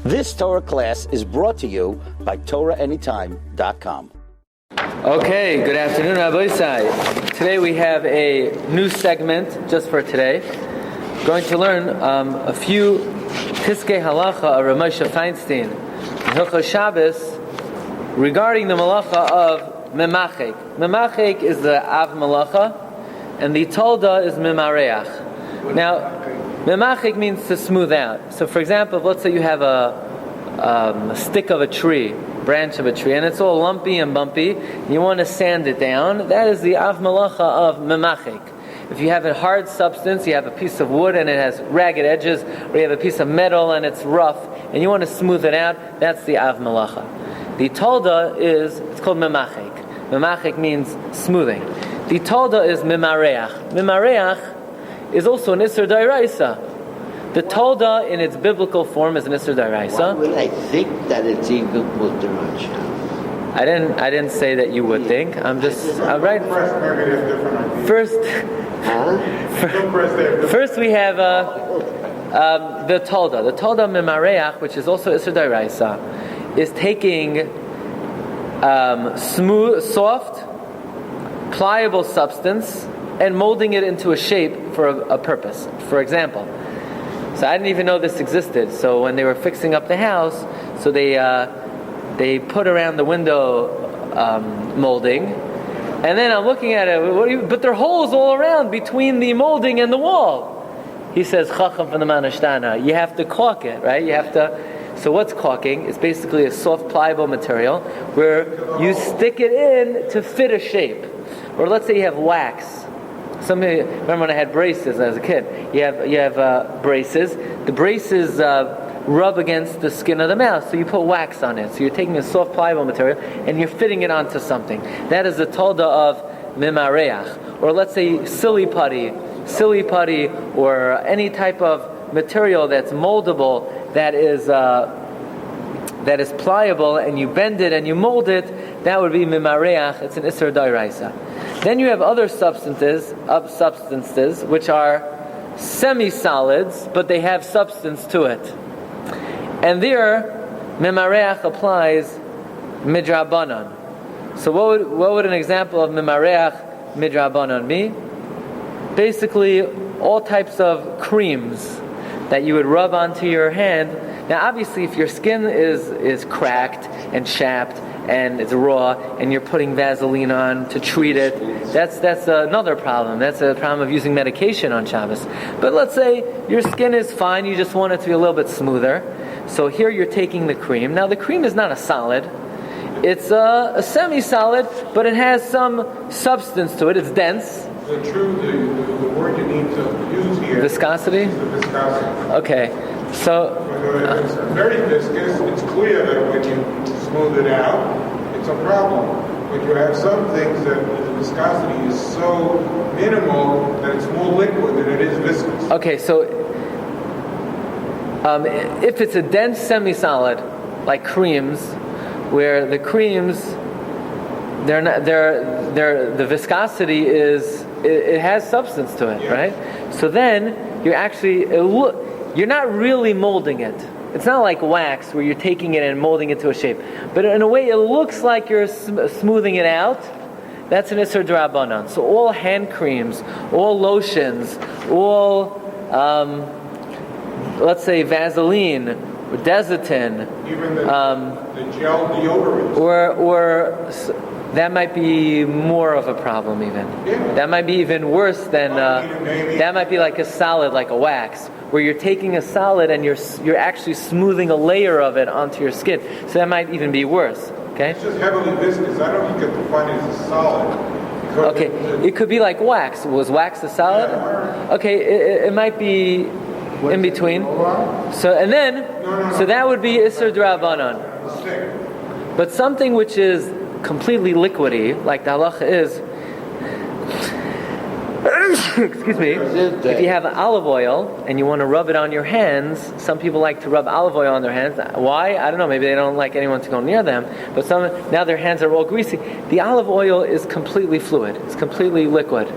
This Torah class is brought to you by TorahAnytime.com. Okay, good afternoon, Rabbi. Today we have a new segment just for today. We're going to learn a few Piskei Halacha of Rabbi Moshe Feinstein, Hilchos Shabbos, regarding the Melacha of Memachek. Memachek is the Av Melacha, and the Tolda is Memareach. Now, Memachek means to smooth out. So, for example, let's say you have a stick of a tree, branch of a tree, and it's all lumpy and bumpy. You want to sand it down. That is the Av Melacha of Memachek. If you have a hard substance, you have a piece of wood and it has ragged edges, or you have a piece of metal and it's rough, and you want to smooth it out, that's the Av Melacha. The Tolda it's called Memachek. Memachek means smoothing. The Tolda is Memareach. Memareach is also an Isser D'Oraisa. The Tolda in its biblical form is an Isser D'Oraisa. Why would I think that it's equal to Rosh? I didn't say that you would think. I'm right. First we have the Tolda. The Tolda Memareach, which is also Isser D'Oraisa, is taking smooth, soft, pliable substance and molding it into a shape for a purpose. For example, so I didn't even know this existed. So when they were fixing up the house, so they put around the window molding, and then I'm looking at it. But there are holes all around between the molding and the wall. He says, "Chacham from the Manashtana." You have to caulk it, right? You have to. So what's caulking? It's basically a soft, pliable material where you stick it in to fit a shape. Or let's say you have wax. Remember when I had braces as a kid? You have braces. The braces rub against the skin of the mouth, so you put wax on it. So you're taking a soft, pliable material and you're fitting it onto something. That is the Tolda of Memareach. Or let's say silly putty, or any type of material that's moldable, that is pliable, and you bend it and you mold it. That would be Memareach. It's an Isser D'Oraisa. Then you have other substances which are semi-solids, but they have substance to it. And there, Memareach applies midrabanan. So what would an example of Memareach midrabanan be? Basically, all types of creams that you would rub onto your hand. Now, obviously, if your skin is cracked and chapped and it's raw, and you're putting Vaseline on to treat it, that's another problem. That's a problem of using medication on Shabbos. But let's say your skin is fine, you just want it to be a little bit smoother. So here you're taking the cream. Now, the cream is not a solid. It's a semi-solid, but it has some substance to it. It's dense. The word you need to use here viscosity? is the viscosity. Okay. So when it's very viscous, it's clear that when you smooth it out, it's a problem. But you have some things that the viscosity is so minimal that it's more liquid than it is viscous. Okay, so if it's a dense semi-solid, like creams, where the creams, the viscosity it has substance to it, right? So then you're not really molding it. It's not like wax where you're taking it and molding it to a shape. But in a way, it looks like you're smoothing it out. That's an Isser D'Rabbanan. So all hand creams, all lotions, all, let's say, Vaseline, or Desitin. Even the gel deodorant. Or that might be more of a problem even. Yeah. That might be even worse than, that might be like a solid, like a wax, where you're taking a solid and you're actually smoothing a layer of it onto your skin. So that might even be worse. Okay? It's just heavily viscous. I don't think you can define it as a solid. Okay, it could be like wax. Was wax a solid? Okay, it might be in between. So that would be Isser D'Rabbanan. But something which is completely liquidy, like the halacha is, excuse me, if you have olive oil and you want to rub it on your hands, some people like to rub olive oil on their hands. Why? I don't know. Maybe they don't like anyone to go near them. But now their hands are all greasy. The olive oil is completely fluid. It's completely liquid.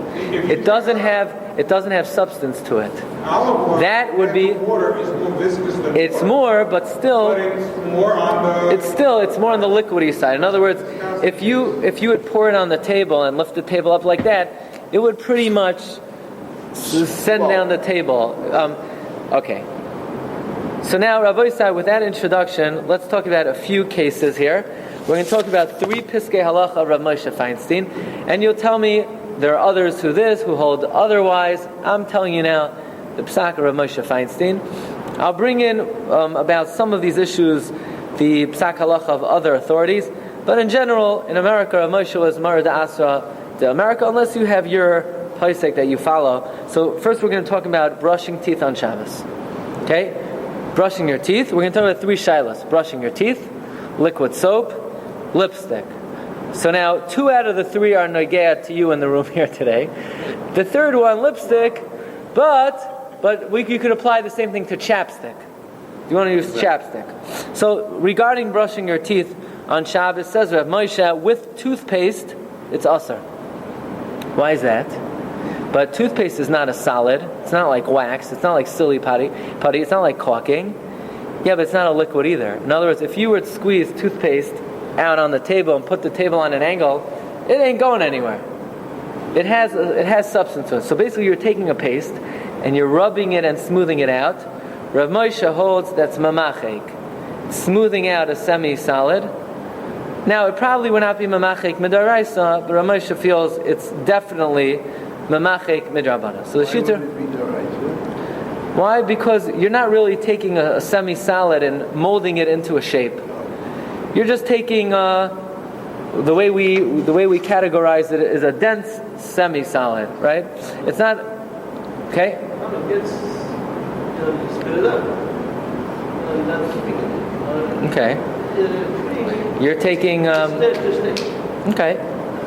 It doesn't have it doesn't have substance to it. Olive oil, That would be. water is more viscous than It's water. more, but still. But it's more on the. It's more on the liquidy side. In other words, if you would pour it on the table and lift the table up like that, it would pretty much send down the table. Okay. So now, Rabbi said, with that introduction, let's talk about a few cases here. We're going to talk about 3 Piskei Halacha of Rabbi Moshe Feinstein, and you'll tell me there are others who hold otherwise. I'm telling you now, the Psak of Rabbi Moshe Feinstein. I'll bring in about some of these issues, the Psak Halacha of other authorities, but in general, in America, Rabbi Moshe was Marad Asra to America, unless you have your Paisek that you follow. So first we're going to talk about brushing teeth on Shabbos. Okay? Brushing your teeth. We're going to talk about 3 shilas. Brushing your teeth, liquid soap, lipstick. So now 2 out of the 3 are nogea to you in the room here today. The third one, lipstick, but you could apply the same thing to chapstick. You want to use chapstick. So regarding brushing your teeth on Shabbos, says Rav Moshe, with toothpaste, it's asar. Why is that? But toothpaste is not a solid. It's not like wax. It's not like silly putty. It's not like caulking. Yeah, but it's not a liquid either. In other words, if you were to squeeze toothpaste out on the table and put the table on an angle, it ain't going anywhere. It has substance to it. So basically, you're taking a paste and you're rubbing it and smoothing it out. Rav Moshe holds that's Memachek, smoothing out a semi-solid. Now, it probably would not be Memachek midaraisa, but Rav Moshe feels it's definitely Memachek midrabana. So the shooter. Why? Because you're not really taking a semi-solid and molding it into a shape. You're just taking the way we categorize it is a dense semi-solid, right? It's not okay. Okay. You're taking okay.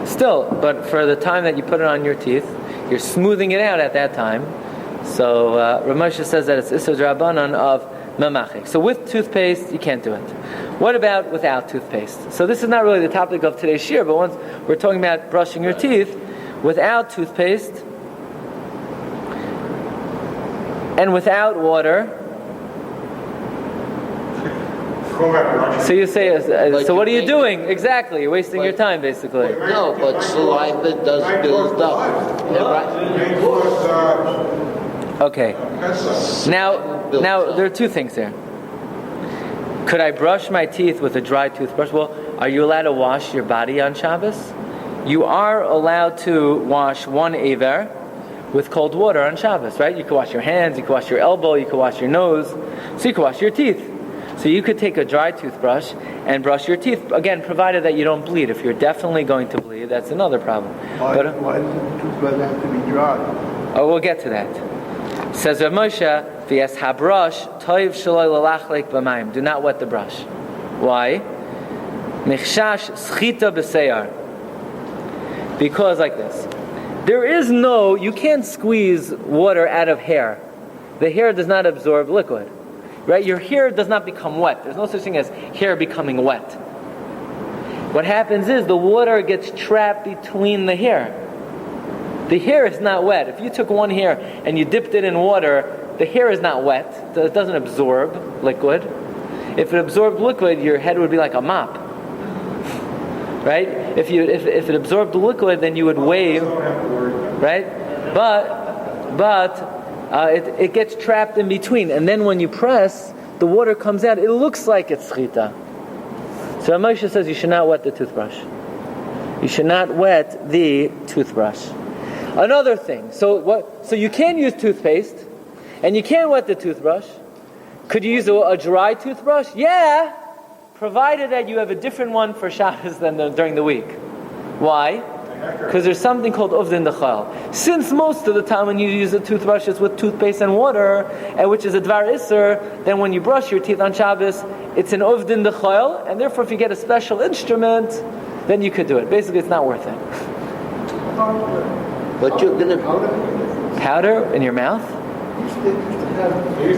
Still, but for the time that you put it on your teeth, you're smoothing it out at that time. So Rav Moshe says that it's Isur Drabanan of Memachek. So with toothpaste, you can't do it. What about without toothpaste? So this is not really the topic of today's shiur, but once we're talking about brushing your teeth, without toothpaste and without water. So you say, so what are you doing? Exactly, you're wasting your time basically. No, but saliva does build up. Okay. Now there are 2 things here. Could I brush my teeth with a dry toothbrush? Well, are you allowed to wash your body on Shabbos? You are allowed to wash one aver with cold water on Shabbos, right? You can wash your hands, you can wash your elbow, you can wash your nose, so you can wash your teeth. So you could take a dry toothbrush and brush your teeth, again, provided that you don't bleed. If you're definitely going to bleed, that's another problem. Why does the toothbrush have to be dry? Oh, we'll get to that. Says Rav Moshe, v'yas habrush toiv shaloi lalachlik b'mayim. Do not wet the brush. Why? Michshash schita b'seyar. Because like this. You can't squeeze water out of hair. The hair does not absorb liquid. Right? Your hair does not become wet. There's no such thing as hair becoming wet. What happens is the water gets trapped between the hair. The hair is not wet. If you took one hair and you dipped it in water, the hair is not wet. It doesn't absorb liquid. If it absorbed liquid, your head would be like a mop. Right? If it absorbed the liquid, then you would wave. Right? But it gets trapped in between, and then when you press, the water comes out. It looks like it's schita. So Moshe says you should not wet the toothbrush. You should not wet the toothbrush. Another thing. So you can use toothpaste, and you can wet the toothbrush. Could you use a dry toothbrush? Yeah, provided that you have a different one for Shabbos than during the week. Why? Because there's something called uvdin d'chal. Since most of the time when you use a toothbrush it's with toothpaste and water, and which is a dvar isser, then when you brush your teeth on Shabbos, it's an uvdin d'chal, and therefore if you get a special instrument, then you could do it. Basically, it's not worth it. But you're going to... Powder in your mouth? Use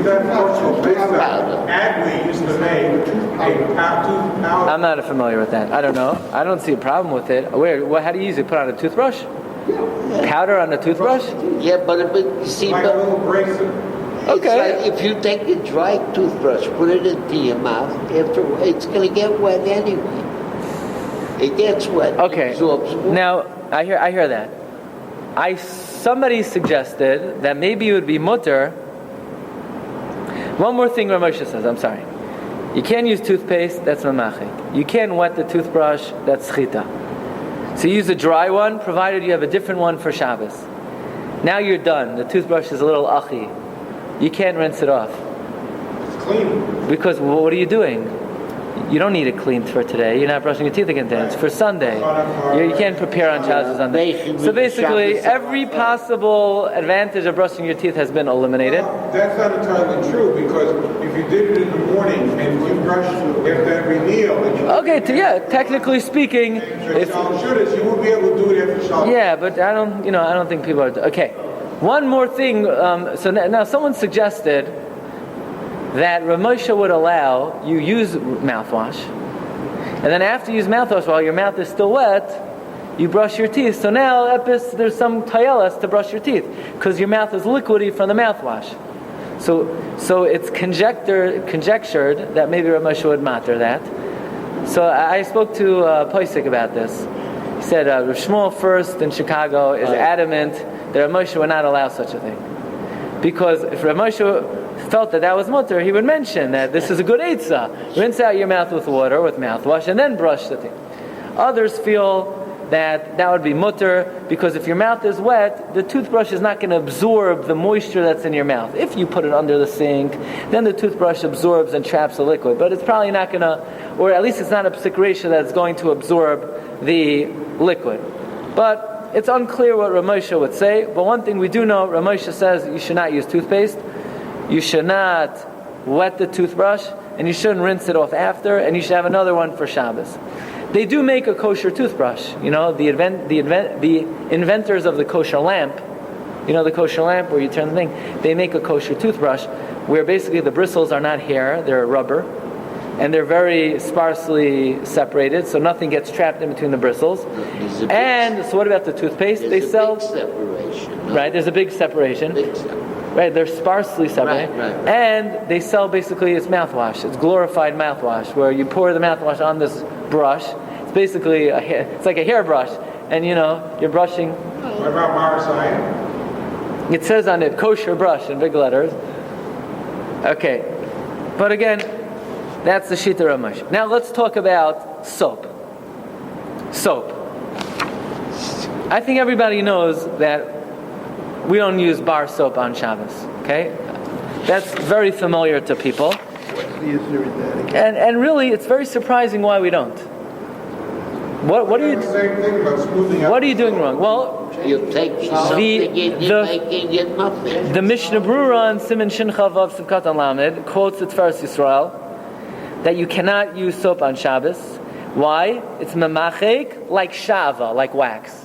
that toothpaste that Adley used to make a tooth powder. I'm not familiar with that. I don't know. I don't see a problem with it. How do you use it? Put on a toothbrush? Powder on the toothbrush? Yeah, but you see, Like a but little bracelet. it's Okay. like if you take a dry toothbrush, put it into your mouth, after it's going to get wet anyway. It gets wet. Okay. It absorbs water. Now, I hear that. Somebody suggested that maybe it would be mutter. One more thing Rav Moshe says, I'm sorry. You can't use toothpaste, that's Memachek. You can't wet the toothbrush, that's Chita. So you use a dry one, provided you have a different one for Shabbos. Now you're done. The toothbrush is a little achi. You can't rinse it off. It's clean. Because what are you doing? You don't need it cleaned for today. You're not brushing your teeth again today. It's for Sunday. You can't prepare on Shabbos or Sunday. So basically, every possible advantage of brushing your teeth has been eliminated. Well, that's not entirely true, because if you did it in the morning and you brush after every meal, Okay, technically speaking, if, you won't be able to do it after Shabbos. yeah, but I don't think people are. Okay, one more thing. So now someone suggested that Rav Moshe would allow you use mouthwash, and then after you use mouthwash, while your mouth is still wet, you brush your teeth. So now, there's some tayelas to brush your teeth because your mouth is liquidy from the mouthwash. So it's conjectured that maybe Rav Moshe would matter that. So I spoke to Poisik about this. He said Rav Shmuel first in Chicago is adamant that Rav Moshe would not allow such a thing, because if Rav Moshe felt that was mutter, he would mention that this is a good eitzah. Rinse out your mouth with water, with mouthwash, and then brush the thing. Others feel that would be mutter, because if your mouth is wet, the toothbrush is not going to absorb the moisture that's in your mouth. If you put it under the sink, then the toothbrush absorbs and traps the liquid. But it's probably not going to, or at least it's not a psik ratio that's going to absorb the liquid. But it's unclear what Rav Moshe would say. But one thing we do know, Rav Moshe says you should not use toothpaste. You should not wet the toothbrush, and you shouldn't rinse it off after, and you should have another one for Shabbos. They do make a kosher toothbrush. You know, the inventors of the kosher lamp, you know the kosher lamp where you turn the thing, they make a kosher toothbrush where basically the bristles are not hair, they're rubber, and they're very sparsely separated, so nothing gets trapped in between the bristles. And so what about the toothpaste? They sell... Big separation. No? Right, there's a big separation. Big separation. Right, they're sparsely separated. Right. And they sell basically it's mouthwash. It's glorified mouthwash, where you pour the mouthwash on this brush. It's basically it's like a hairbrush, and you're brushing. What about Marasai? It says on it kosher brush in big letters. Okay, but again, that's the Shita Rav Moshe. Now let's talk about soap. Soap. I think everybody knows that we don't use bar soap on Shabbos. Okay, that's very familiar to people. And really, it's very surprising why we don't. What are you? Same thing about smoothing out. What are you doing wrong? Well, You take something and you're making it nothing. the Mishnah Brura on Siman Shin Chavav Sivkat Lamed quotes the Tferes Yisrael that you cannot use soap on Shabbos. Why? It's memachek, like shava, like wax.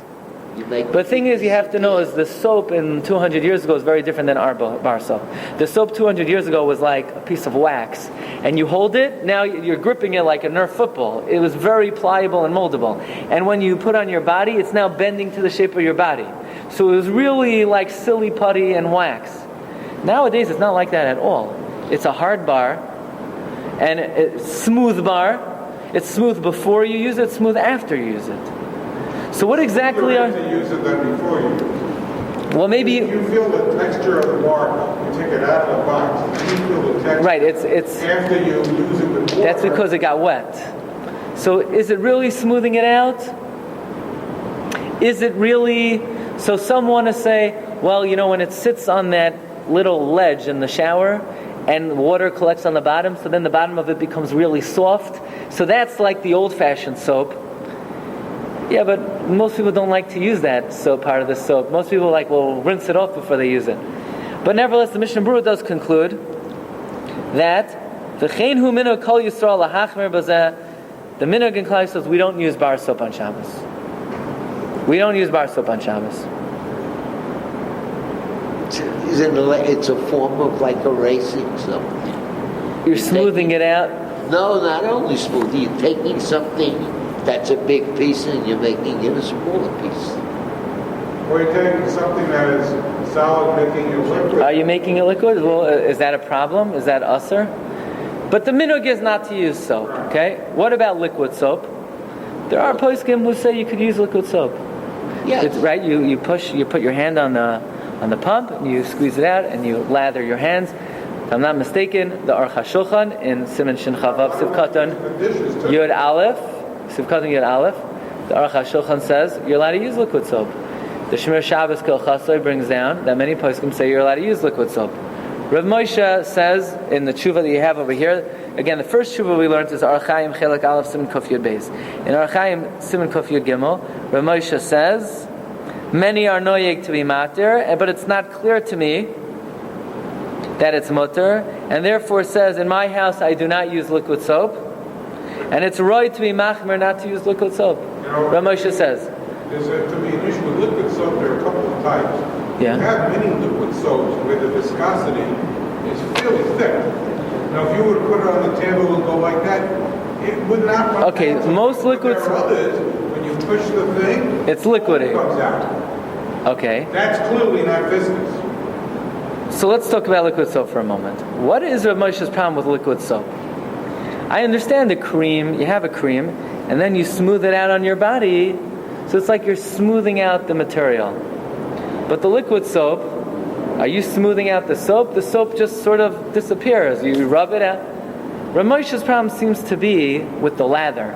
But the thing is, you have to know is the soap in 200 years ago is very different than our bar soap. The soap 200 years ago was like a piece of wax, and you hold it, now you're gripping it like a Nerf football. It was very pliable and moldable. And when you put on your body, it's now bending to the shape of your body. So it was really like silly putty and wax. Nowadays, it's not like that at all. It's a hard bar, and it's smooth bar. It's smooth before you use it, smooth after you use it. So what exactly are... to use it than before you. Well, maybe... If you feel the texture of the bar, you take it out of the box, you feel the texture. Right, it's after you use it before. that's because it got wet. So is it really smoothing it out? Is it really... So some want to say, well, when it sits on that little ledge in the shower and water collects on the bottom, so then the bottom of it becomes really soft. So that's like the old-fashioned soap. Yeah, but most people don't like to use that soap, part of the soap. Most people rinse it off before they use it. But nevertheless, the Mishnah Brura does conclude that the minhag kol Yisrael lahachmir bazeh, the minhag in Klal says we don't use bar soap on Shabbos. We don't use bar soap on Shabbos. It's a form of like erasing something. You're smoothing it out. No, not only smoothing. You're taking something that's a big piece and you're making it a smaller piece. Or you're taking something that is solid, making it liquid. Are you making it liquid? Well, is that a problem? Is that usser? But the minhag is not to use soap. Okay. What about liquid soap? There are poskim who say you could use liquid soap. Yes. It's, right. You put your hand on the pump, and you squeeze it out, and you lather your hands. If I'm not mistaken, the Aruch HaShulchan in Siman Shin Chavav Sivkatan Yud Aleph, Sivkatan Yud Aleph, the Aruch HaShulchan says you're allowed to use liquid soap. The Shemir Shabbos Kol Chasoy brings down that many poskim say you're allowed to use liquid soap. Rav Moshe says in the tshuva that you have over here, again, the first tshuva we learned is Orach Chaim Chelek Aleph Siman Kuf Yud Beis. In Orach Chaim Siman Kuf Yud Gimel, Rav Moshe says, many are noyeg to be matir, but it's not clear to me that it's mutter, and therefore says, in my house I do not use liquid soap, and it's right to be machmer not to use liquid soap. Rav Moshe says. There's to be an issue with liquid soap. There are a couple of types. Yeah. You have many liquid soaps where the viscosity is fairly thick. Now, if you were to put it on the table and go like that, it would not come okay, out. most liquid There are others, when you push the thing, it's liquidy. It comes out. Okay. That's clearly not viscous. So let's talk about liquid soap for a moment. What is Rav Moshe's problem with liquid soap? I understand the cream, you have a cream, and then you smooth it out on your body, so it's like you're smoothing out the material. But the liquid soap, are you smoothing out the soap? The soap just sort of disappears. You rub it out. Rav Moshe's problem seems to be with the lather.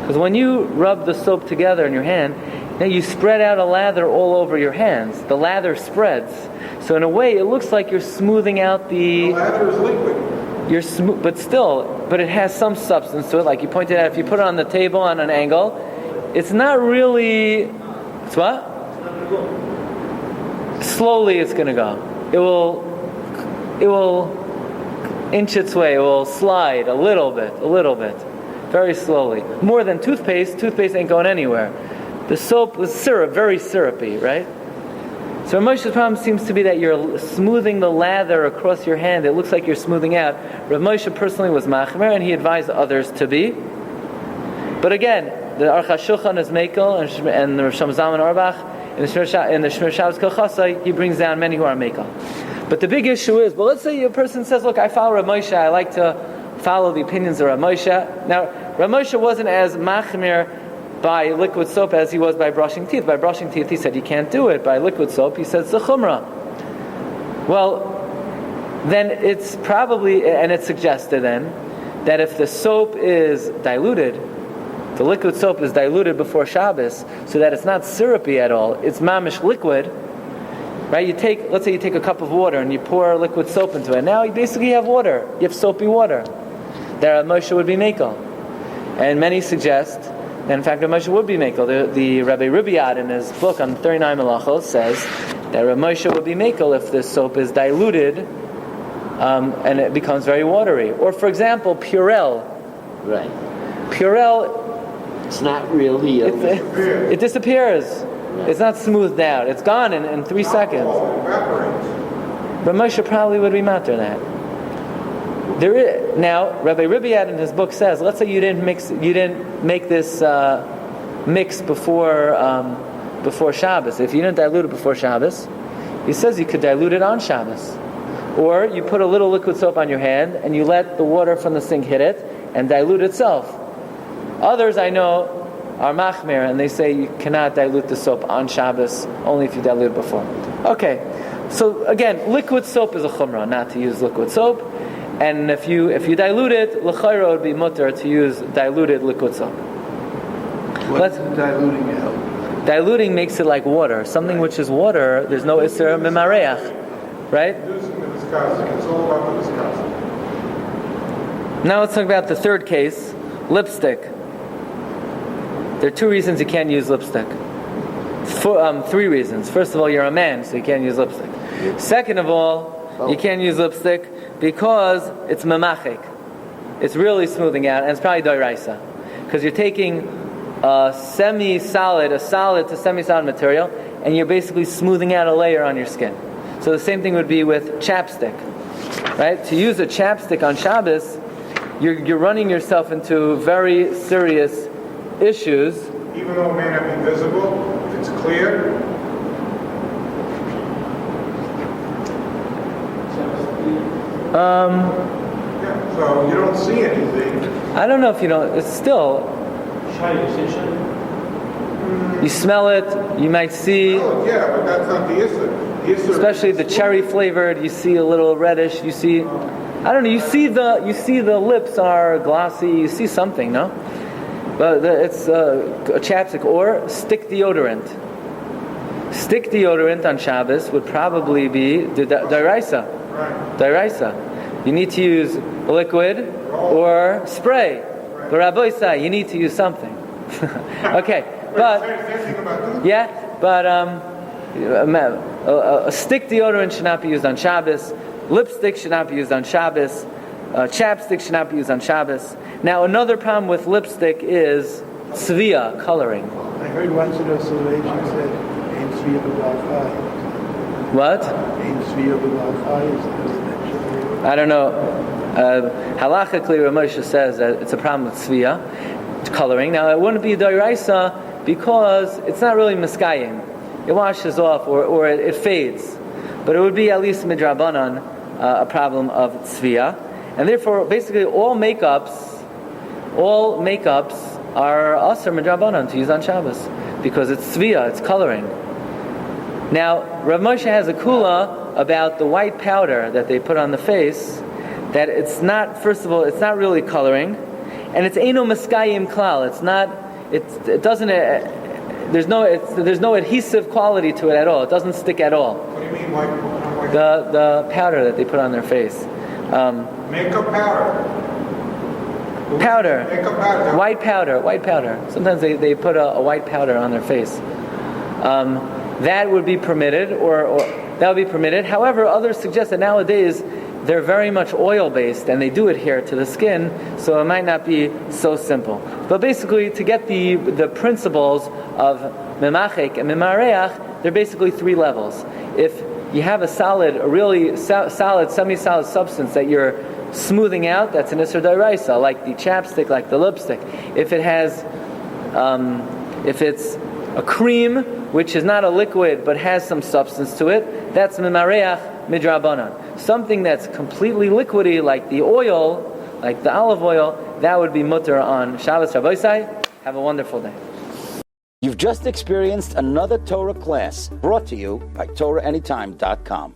Because when you rub the soap together in your hand, now you spread out a lather all over your hands. The lather spreads. So in a way, it looks like you're smoothing out the lather is liquid. But it has some substance to it. Like you pointed out, if you put it on the table on an angle, it's not really. It's what? Slowly, it's going to go. It will inch its way. It will slide a little bit, very slowly. More than toothpaste. Toothpaste ain't going anywhere. The soap was syrup, very syrupy, right? So Moshe's problem seems to be that you're smoothing the lather across your hand. It looks like you're smoothing out. Rav Moshe personally was machmer, and he advised others to be. But again, the Aruch HaShulchan is mekel, and the Rosh Zalman Auerbach in the Shemir Shabbos Kol Chasai, he brings down many who are mekel. But the big issue is, well, let's say a person says, look, I follow Rav Moshe, I like to follow the opinions of Rav Moshe. Now, Rav Moshe wasn't as machmir by liquid soap as he was by brushing teeth. By brushing teeth, he said you can't do it. By liquid soap, he said it's a chumrah. Well, then it's probably, and it's suggested then, that if the soap is diluted, the liquid soap is diluted before Shabbos, so that it's not syrupy at all, it's mamish liquid, right? Let's say you take a cup of water and you pour liquid soap into it. Now you basically have water. You have soapy water. There Moshe would be mekel. And many suggest, and in fact, Moshe would be mekel. The Rabbi Rabbi in his book on 39 Melachos says that Moshe would be mekel if the soap is diluted and it becomes very watery. Or, for example, Purell. Right. Purell, it's not really. it disappears. Right. It's not smoothed out. It's gone in 3 seconds. But Moshe probably would be matter that. There is, now, Rabbi Rabbi in his book says, let's say you didn't make this mix before Shabbos. If you didn't dilute it before Shabbos, he says you could dilute it on Shabbos. Or you put a little liquid soap on your hand and you let the water from the sink hit it and dilute itself. Others I know are machmir and they say you cannot dilute the soap on Shabbos, only if you dilute it before. Okay, so again, liquid soap is a chumrah, not to use liquid soap. And if you dilute it, l'chayra would be mutter to use diluted liquid soap. What's diluting out? Diluting makes it like water. Something which is water, there's no isser mimareach, right? Reducing the viscosity. It's all about the viscosity. Now let's talk about the third case, lipstick. There are 2 reasons you can't use lipstick. 3 reasons. First of all, you're a man, so you can't use lipstick. Second of all, you can't use lipstick because it's memachek. It's really smoothing out, and it's probably doiraisa. Because you're taking a solid to semi-solid material, and you're basically smoothing out a layer on your skin. So the same thing would be with chapstick. Right? To use a chapstick on Shabbos, you're running yourself into very serious issues. Even though it may not be visible, if it's clear, Yeah, so you don't see anything. I don't know if you don't. It's still. You smell it. You might see. Oh, yeah, but that's not the issue. The issue Especially the cherry flavored. You see a little reddish. You see. I don't know. You see the lips are glossy. You see something, no? But it's a chapstick or stick deodorant. Stick deodorant on Shabbos would probably be the daraisa. Right. Daraisa. You need to use liquid or spray. But Rabbi say you need to use something. Okay, but a stick deodorant should not be used on Shabbos. Lipstick should not be used on Shabbos. Chapstick should not be used on Shabbos. Now, another problem with lipstick is tzvia, coloring. I heard once in a salvation said, "Ain't tzvia b'gal chai." What? Ain't tzvia b'gal chai. I don't know. Halachically, Moshe says that it's a problem with tzvia, coloring. Now, it wouldn't be daraisa because it's not really miskayim. It washes off or it fades. But it would be at least midrabanan a problem of tzvia. And therefore, basically, all makeups are aser midrabanan to use on Shabbos because it's tzvia, it's coloring. Now, Rav Moshe has a kula about the white powder that they put on the face. That it's not. First of all, it's not really coloring, and it's eino miskayim klal. It's not. It doesn't. There's no adhesive quality to it at all. It doesn't stick at all. What do you mean white? The powder that they put on their face. Makeup powder. Powder. Makeup powder. White powder. Sometimes they put a white powder on their face. That would be permitted, or that would be permitted. However, others suggest that nowadays they're very much oil-based, and they do adhere to the skin, so it might not be so simple. But basically, to get the principles of Memachek and Memareach, they're basically three levels. If you have a really solid, semi-solid substance that you're smoothing out, that's an Isser D'Oraisa, like the chapstick, like the lipstick. If it has, if it's a cream, which is not a liquid but has some substance to it, that's Memareach Midrabanan. Something that's completely liquidy, like the oil, like the olive oil, that would be mutter on Shabbos. Rabbi, have a wonderful day. You've just experienced another Torah class brought to you by TorahAnytime.com.